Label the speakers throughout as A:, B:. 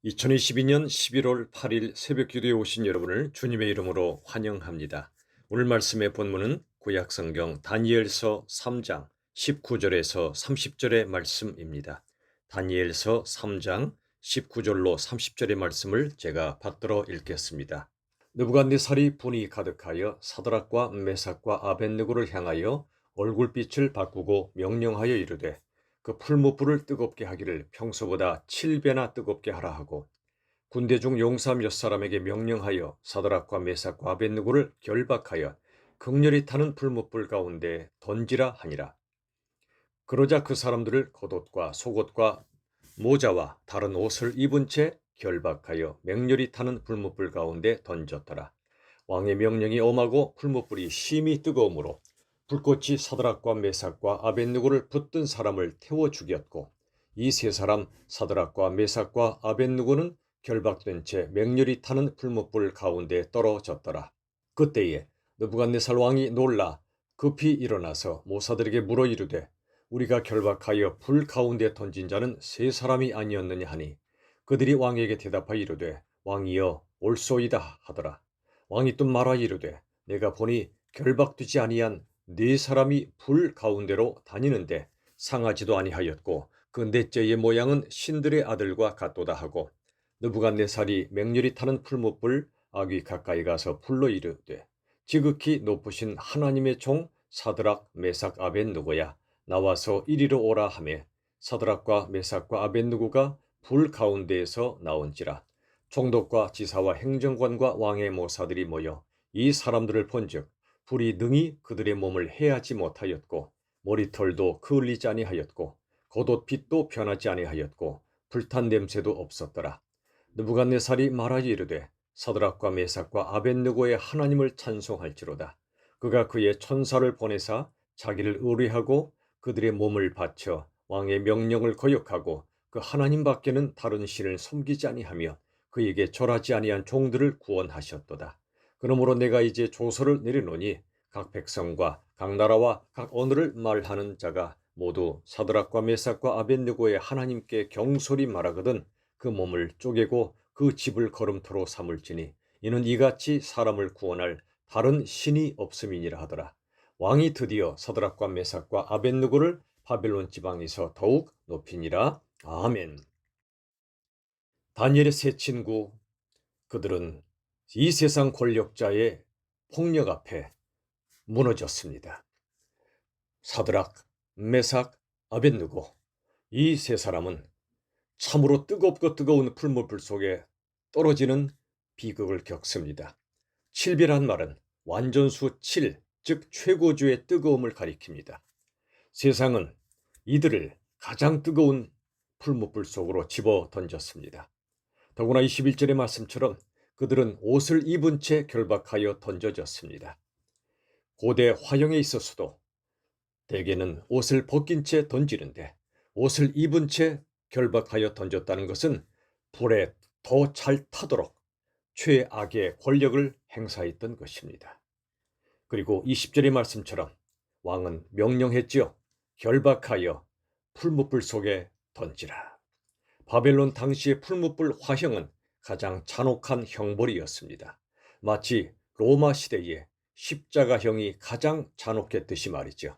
A: 2022년 11월 8일 새벽 기도에 오신 여러분을 주님의 이름으로 환영합니다. 오늘 말씀의 본문은 구약성경 다니엘서 3장 19절에서 30절의 말씀입니다. 다니엘서 3장 19절로 30절의 말씀을 제가 받들어 읽겠습니다. 느부갓네살이 분이 가득하여 사드락과 메삭과 아벳느고를 향하여 얼굴빛을 바꾸고 명령하여 이르되 그 풀무불을 뜨겁게 하기를 평소보다 7배나 뜨겁게 하라 하고 군대 중 용사 몇 사람에게 명령하여 사드락과 메삭과 아벳느고를 결박하여 극렬히 타는 풀무불 가운데 던지라 하니라. 그러자 그 사람들을 겉옷과 속옷과 모자와 다른 옷을 입은 채 결박하여 맹렬히 타는 풀무불 가운데 던졌더라. 왕의 명령이 엄하고 풀무불이 심히 뜨거우므로 불꽃이 사드락과 메삭과 아벳느고를 붙든 사람을 태워 죽였고 이 세 사람 사드락과 메삭과 아벳느고는 결박된 채 맹렬히 타는 풀무불 가운데 떨어졌더라. 그때에 느부갓네살 왕이 놀라 급히 일어나서 모사들에게 물어 이르되 우리가 결박하여 불 가운데 던진 자는 세 사람이 아니었느냐 하니 그들이 왕에게 대답하여 이르되 왕이여 옳소이다 하더라. 왕이 또 말하여 이르되 내가 보니 결박되지 아니한 네 사람이 불 가운데로 다니는데 상하지도 아니하였고 그 넷째의 모양은 신들의 아들과 같도다 하고 느부갓네살이 맹렬히 타는 풀무불 아귀 가까이 가서 불러 이르되 지극히 높으신 하나님의 종 사드락 메삭 아벳느고야 나와서 이리로 오라 하매 사드락과 메삭과 아벳느고가 불 가운데에서 나온지라. 총독과 지사와 행정관과 왕의 모사들이 모여 이 사람들을 본즉 불이 능히 그들의 몸을 해하지 못하였고 머리털도 그을리지 아니하였고 겉옷빛도 변하지 아니하였고 불탄 냄새도 없었더라. 느부갓네살이 말하여 이르되 사드락과 메삭과 아벳느고의 하나님을 찬송할지로다. 그가 그의 천사를 보내사 자기를 의뢰하고 그들의 몸을 바쳐 왕의 명령을 거역하고 그 하나님 밖에는 다른 신을 섬기지 아니하며 그에게 절하지 아니한 종들을 구원하셨도다. 그러므로 내가 이제 조서를 내려놓으니 각 백성과 각 나라와 각 언어를 말하는 자가 모두 사드락과 메삭과 아벳느고의 하나님께 경솔히 말하거든 그 몸을 쪼개고 그 집을 거름토로 삼을지니 이는 이같이 사람을 구원할 다른 신이 없음이니라 하더라. 왕이 드디어 사드락과 메삭과 아벳느고를 바벨론 지방에서 더욱 높이니라. 아멘. 다니엘의 세 친구 그들은 이 세상 권력자의 폭력 앞에 무너졌습니다. 사드락, 메삭, 아벳느고 이 세 사람은 참으로 뜨겁고 뜨거운 풀무불 속에 떨어지는 비극을 겪습니다. 7배란 말은 완전수 7, 즉 최고조의 뜨거움을 가리킵니다. 세상은 이들을 가장 뜨거운 풀무불 속으로 집어 던졌습니다. 더구나 21절의 말씀처럼 그들은 옷을 입은 채 결박하여 던져졌습니다. 고대 화형에 있어서도 대개는 옷을 벗긴 채 던지는데 옷을 입은 채 결박하여 던졌다는 것은 불에 더 잘 타도록 최악의 권력을 행사했던 것입니다. 그리고 20절의 말씀처럼 왕은 명령했지요. 결박하여 풀무불 속에 던지라. 바벨론 당시의 풀무불 화형은 가장 잔혹한 형벌이었습니다. 마치 로마 시대의 십자가형이 가장 잔혹했듯이 말이죠.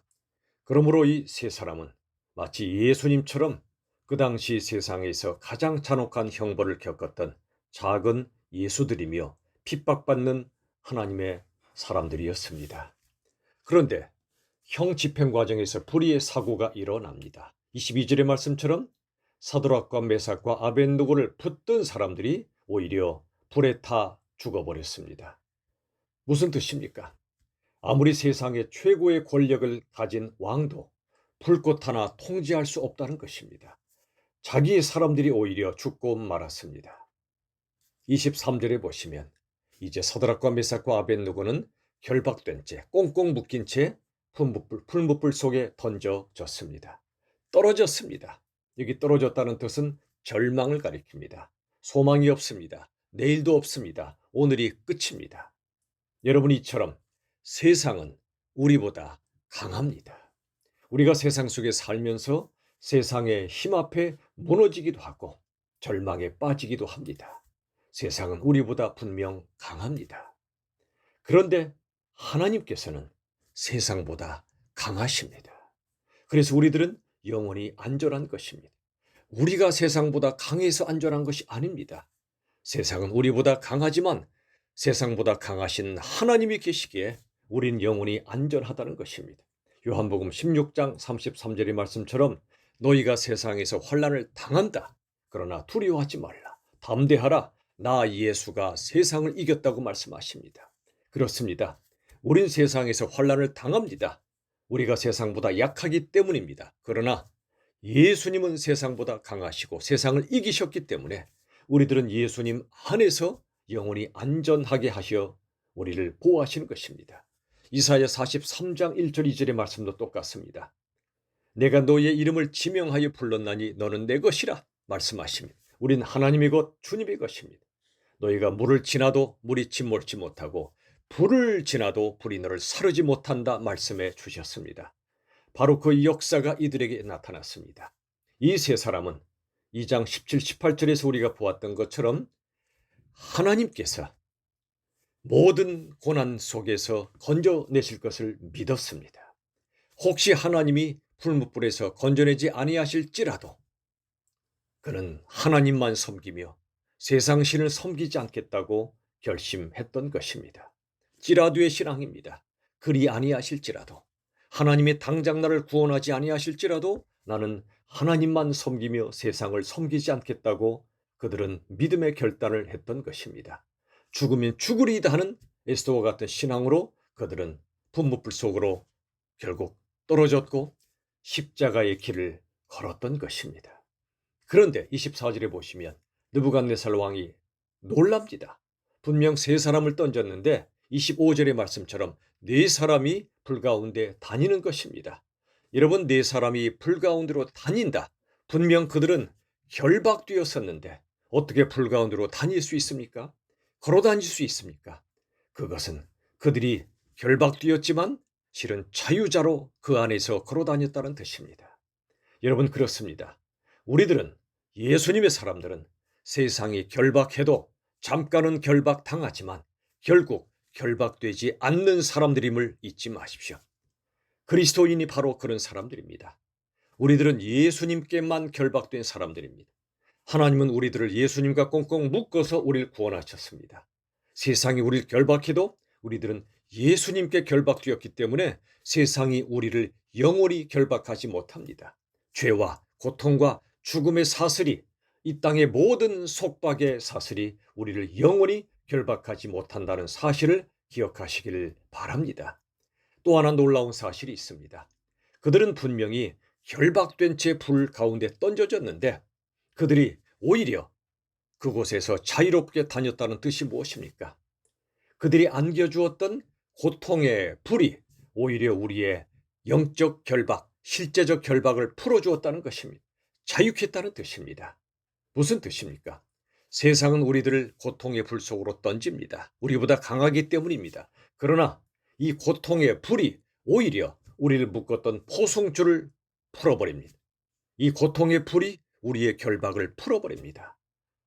A: 그러므로 이 세 사람은 마치 예수님처럼 그 당시 세상에서 가장 잔혹한 형벌을 겪었던 작은 예수들이며 핍박받는 하나님의 사람들이었습니다. 그런데 형 집행 과정에서 불의의 사고가 일어납니다. 22절의 말씀처럼 사드락과 메삭과 아벳느고를 붙든 사람들이 오히려 불에 타 죽어버렸습니다. 무슨 뜻입니까? 아무리 세상의 최고의 권력을 가진 왕도 불꽃 하나 통제할 수 없다는 것입니다. 자기의 사람들이 오히려 죽고 말았습니다. 23절에 보시면 이제 사드락과 메삭과 아벳느고는 결박된 채 꽁꽁 묶인 채 풀무불 속에 던져졌습니다. 떨어졌습니다. 여기 떨어졌다는 뜻은 절망을 가리킵니다. 소망이 없습니다. 내일도 없습니다. 오늘이 끝입니다. 여러분 이처럼 세상은 우리보다 강합니다. 우리가 세상 속에 살면서 세상의 힘 앞에 무너지기도 하고 절망에 빠지기도 합니다. 세상은 우리보다 분명 강합니다. 그런데 하나님께서는 세상보다 강하십니다. 그래서 우리들은 영원히 안전한 것입니다. 우리가 세상보다 강해서 안전한 것이 아닙니다. 세상은 우리보다 강하지만 세상보다 강하신 하나님이 계시기에 우린 영원히 안전하다는 것입니다. 요한복음 16장 33절의 말씀처럼 너희가 세상에서 환난을 당한다. 그러나 두려워하지 말라. 담대하라. 나 예수가 세상을 이겼다고 말씀하십니다. 그렇습니다. 우린 세상에서 환난을 당합니다. 우리가 세상보다 약하기 때문입니다. 그러나 예수님은 세상보다 강하시고 세상을 이기셨기 때문에 우리들은 예수님 안에서 영원히 안전하게 하셔 우리를 보호하시는 것입니다. 이사야 43장 1절 2절의 말씀도 똑같습니다. 내가 너의 이름을 지명하여 불렀나니 너는 내 것이라 말씀하십니다. 우린 하나님의 것 주님의 것입니다. 너희가 물을 지나도 물이 침몰치 못하고 불을 지나도 불이 너를 사르지 못한다 말씀해 주셨습니다. 바로 그 역사가 이들에게 나타났습니다. 이 세 사람은 2장 17, 18절에서 우리가 보았던 것처럼 하나님께서 모든 고난 속에서 건져내실 것을 믿었습니다. 혹시 하나님이 불뭇불에서 건져내지 아니하실지라도 그는 하나님만 섬기며 세상 신을 섬기지 않겠다고 결심했던 것입니다. 찌라두의 신앙입니다. 그리 아니하실지라도 하나님의 당장 나를 구원하지 아니하실지라도 나는 하나님만 섬기며 세상을 섬기지 않겠다고 그들은 믿음의 결단을 했던 것입니다. 죽으면 죽으리이다 하는 에스더와 같은 신앙으로 그들은 분무불 속으로 결국 떨어졌고 십자가의 길을 걸었던 것입니다. 그런데 24절에 보시면 느부갓네살 왕이 놀랍니다. 분명 세 사람을 던졌는데 25절의 말씀처럼 네 사람이 불 가운데 다니는 것입니다. 여러분, 네 사람이 불 가운데로 다닌다. 분명 그들은 결박되었었는데 어떻게 불 가운데로 다닐 수 있습니까? 걸어 다닐 수 있습니까? 그것은 그들이 결박되었지만 실은 자유자로 그 안에서 걸어 다녔다는 뜻입니다. 여러분, 그렇습니다. 우리들은 예수님의 사람들은 세상이 결박해도 잠깐은 결박당하지만 결국 결박되지 않는 사람들임을 잊지 마십시오. 그리스도인이 바로 그런 사람들입니다. 우리들은 예수님께만 결박된 사람들입니다. 하나님은 우리들을 예수님과 꽁꽁 묶어서 우리를 구원하셨습니다. 세상이 우리를 결박해도 우리들은 예수님께 결박되었기 때문에 세상이 우리를 영원히 결박하지 못합니다. 죄와 고통과 죽음의 사슬이, 이 땅의 모든 속박의 사슬이 우리를 영원히 결박하지 못한다는 사실을 기억하시길 바랍니다. 또 하나 놀라운 사실이 있습니다. 그들은 분명히 결박된 채 불 가운데 던져졌는데 그들이 오히려 그곳에서 자유롭게 다녔다는 뜻이 무엇입니까? 그들이 안겨주었던 고통의 불이 오히려 우리의 영적 결박, 실제적 결박을 풀어주었다는 것입니다. 자유했다는 뜻입니다. 무슨 뜻입니까? 세상은 우리들을 고통의 불 속으로 던집니다. 우리보다 강하기 때문입니다. 그러나 이 고통의 불이 오히려 우리를 묶었던 포승줄을 풀어버립니다. 이 고통의 불이 우리의 결박을 풀어버립니다.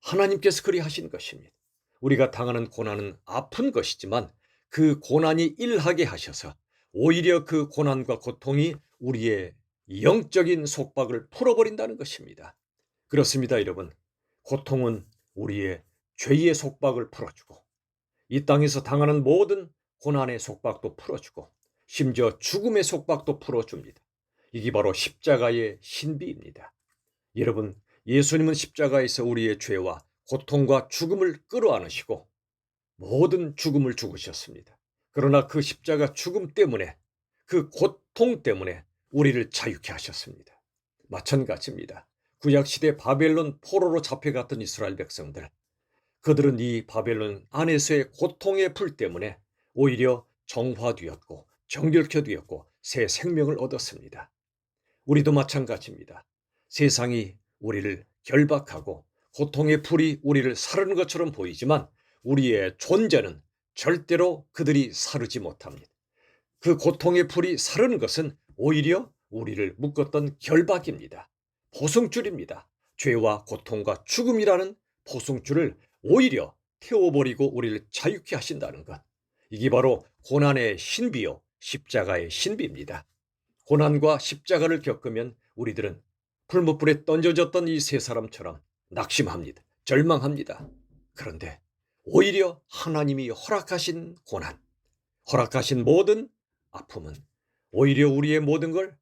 A: 하나님께서 그리 하신 것입니다. 우리가 당하는 고난은 아픈 것이지만 그 고난이 일하게 하셔서 오히려 그 고난과 고통이 우리의 영적인 속박을 풀어버린다는 것입니다. 그렇습니다, 여러분. 고통은 우리의 죄의 속박을 풀어주고 이 땅에서 당하는 모든 고난의 속박도 풀어주고 심지어 죽음의 속박도 풀어줍니다. 이게 바로 십자가의 신비입니다. 여러분, 예수님은 십자가에서 우리의 죄와 고통과 죽음을 끌어안으시고 모든 죽음을 죽으셨습니다. 그러나 그 십자가 죽음 때문에, 그 고통 때문에 우리를 자유케 하셨습니다. 마찬가지입니다. 구약시대 바벨론 포로로 잡혀갔던 이스라엘 백성들, 그들은 이 바벨론 안에서의 고통의 불 때문에 오히려 정화되었고 정결케 되었고 새 생명을 얻었습니다. 우리도 마찬가지입니다. 세상이 우리를 결박하고 고통의 불이 우리를 사르는 것처럼 보이지만 우리의 존재는 절대로 그들이 사르지 못합니다. 그 고통의 불이 사르는 것은 오히려 우리를 묶었던 결박입니다. 보승줄입니다. 죄와 고통과 죽음이라는 포승줄을 오히려 태워버리고 우리를 자유케 하신다는 것. 이게 바로 고난의 신비요, 십자가의 신비입니다. 고난과 십자가를 겪으면 우리들은 불못불에 던져졌던 이 세 사람처럼 낙심합니다. 절망합니다. 그런데 오히려 하나님이 허락하신 고난, 허락하신 모든 아픔은 오히려 우리의 모든 걸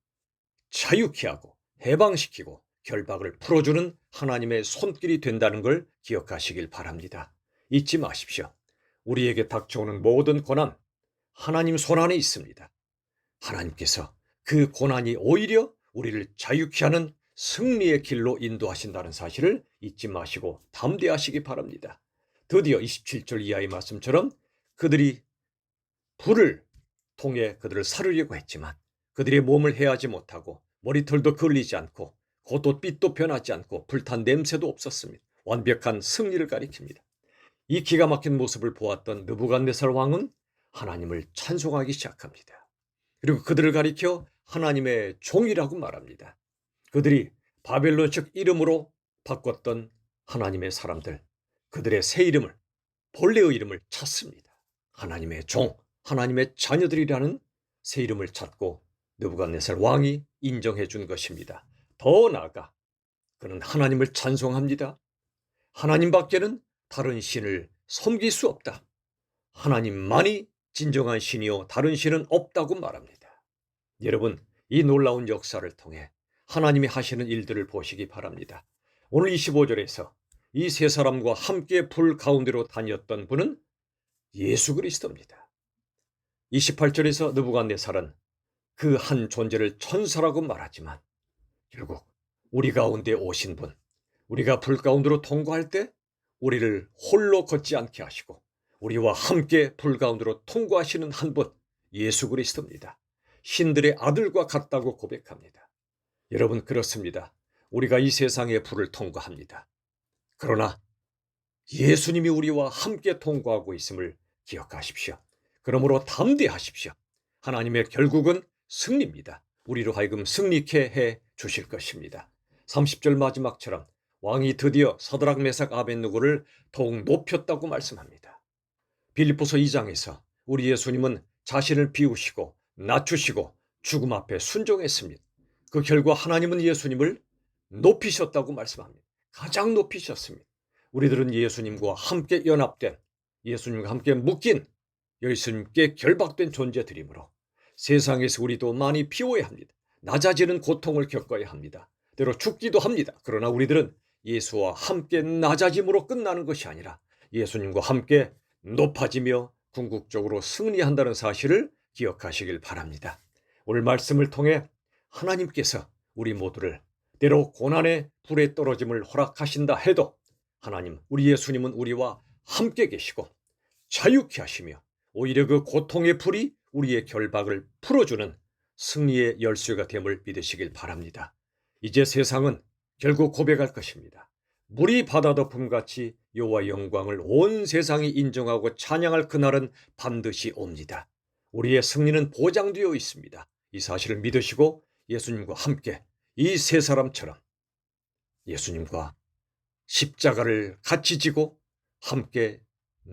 A: 자유케 하고 해방시키고 결박을 풀어주는 하나님의 손길이 된다는 걸 기억하시길 바랍니다. 잊지 마십시오. 우리에게 닥쳐오는 모든 고난, 하나님 손 안에 있습니다. 하나님께서 그 고난이 오히려 우리를 자유케 하는 승리의 길로 인도하신다는 사실을 잊지 마시고 담대하시기 바랍니다. 드디어 27절 이하의 말씀처럼 그들이 불을 통해 그들을 사르려고 했지만 그들의 몸을 해하지 못하고 머리털도 걸리지 않고 겉옷빛도 변하지 않고 불탄 냄새도 없었습니다. 완벽한 승리를 가리킵니다. 이 기가 막힌 모습을 보았던 느부갓네살 왕은 하나님을 찬송하기 시작합니다. 그리고 그들을 가리켜 하나님의 종이라고 말합니다. 그들이 바벨론식 이름으로 바꿨던 하나님의 사람들, 그들의 새 이름을, 본래의 이름을 찾습니다. 하나님의 종, 하나님의 자녀들이라는 새 이름을 찾고 느부갓네살 왕이 인정해 준 것입니다. 더 나아가 그는 하나님을 찬송합니다. 하나님밖에는 다른 신을 섬길 수 없다. 하나님만이 진정한 신이요 다른 신은 없다고 말합니다. 여러분, 이 놀라운 역사를 통해 하나님이 하시는 일들을 보시기 바랍니다. 오늘 25절에서 이 세 사람과 함께 불 가운데로 다녔던 분은 예수 그리스도입니다. 28절에서 느부갓네살은 그 한 존재를 천사라고 말하지만 결국 우리 가운데 오신 분, 우리가 불 가운데로 통과할 때 우리를 홀로 걷지 않게 하시고 우리와 함께 불 가운데로 통과하시는 한 분, 예수 그리스도입니다. 신들의 아들과 같다고 고백합니다. 여러분, 그렇습니다. 우리가 이 세상의 불을 통과합니다. 그러나 예수님이 우리와 함께 통과하고 있음을 기억하십시오. 그러므로 담대하십시오. 하나님의 결국은 승리입니다. 우리로 하여금 승리케 해 주실 것입니다. 30절 마지막처럼 왕이 드디어 서드락 메삭 아벳느고를 더욱 높였다고 말씀합니다. 빌립보서 2장에서 우리 예수님은 자신을 비우시고 낮추시고 죽음 앞에 순종했습니다. 그 결과 하나님은 예수님을 높이셨다고 말씀합니다. 가장 높이셨습니다. 우리들은 예수님과 함께 연합된, 예수님과 함께 묶인, 예수님께 결박된 존재들이므로 세상에서 우리도 많이 비워야 합니다. 낮아지는 고통을 겪어야 합니다. 때로 죽기도 합니다. 그러나 우리들은 예수와 함께 낮아짐으로 끝나는 것이 아니라 예수님과 함께 높아지며 궁극적으로 승리한다는 사실을 기억하시길 바랍니다. 오늘 말씀을 통해 하나님께서 우리 모두를 때로 고난의 불에 떨어짐을 허락하신다 해도 하나님, 우리 예수님은 우리와 함께 계시고 자유케 하시며 오히려 그 고통의 불이 우리의 결박을 풀어주는 승리의 열쇠가 됨을 믿으시길 바랍니다. 이제 세상은 결국 고백할 것입니다. 물이 바다 덮음같이 여호와의 영광을 온 세상이 인정하고 찬양할 그날은 반드시 옵니다. 우리의 승리는 보장되어 있습니다. 이 사실을 믿으시고 예수님과 함께 이 세 사람처럼 예수님과 십자가를 같이 지고 함께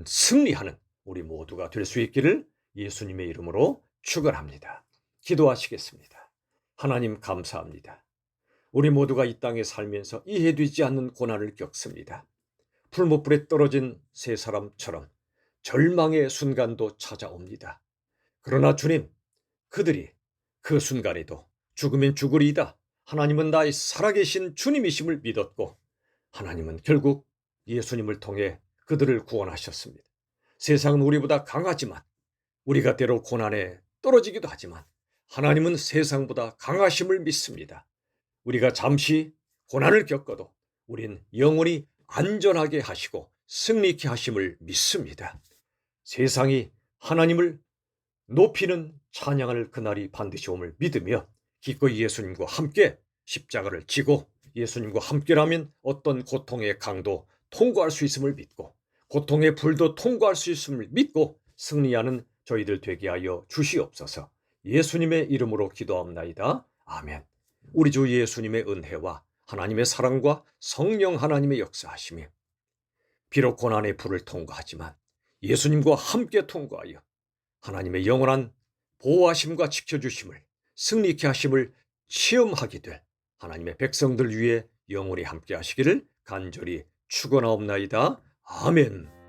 A: 승리하는 우리 모두가 될 수 있기를 예수님의 이름으로 축원합니다. 기도하시겠습니다. 하나님, 감사합니다. 우리 모두가 이 땅에 살면서 이해되지 않는 고난을 겪습니다. 풀무불에 떨어진 세 사람처럼 절망의 순간도 찾아옵니다. 그러나 주님, 그들이 그 순간에도 죽으면 죽으리이다, 하나님은 나의 살아계신 주님이심을 믿었고 하나님은 결국 예수님을 통해 그들을 구원하셨습니다. 세상은 우리보다 강하지만, 우리가 때로 고난에 떨어지기도 하지만 하나님은 세상보다 강하심을 믿습니다. 우리가 잠시 고난을 겪어도 우린 영원히 안전하게 하시고 승리케 하심을 믿습니다. 세상이 하나님을 높이는 찬양할 그날이 반드시 옴을 믿으며 기꺼이 예수님과 함께 십자가를 지고 예수님과 함께라면 어떤 고통의 강도 통과할 수 있음을 믿고 고통의 불도 통과할 수 있음을 믿고 승리하는 저희들 되게 하여 주시옵소서. 예수님의 이름으로 기도합나이다. 아멘. 우리 주 예수님의 은혜와 하나님의 사랑과 성령 하나님의 역사하심이 비록 고난의 불을 통과하지만 예수님과 함께 통과하여 하나님의 영원한 보호하심과 지켜주심을 승리케 하심을 체험하게 될 하나님의 백성들 위해 영원히 함께 하시기를 간절히 축원하옵나이다. 아멘.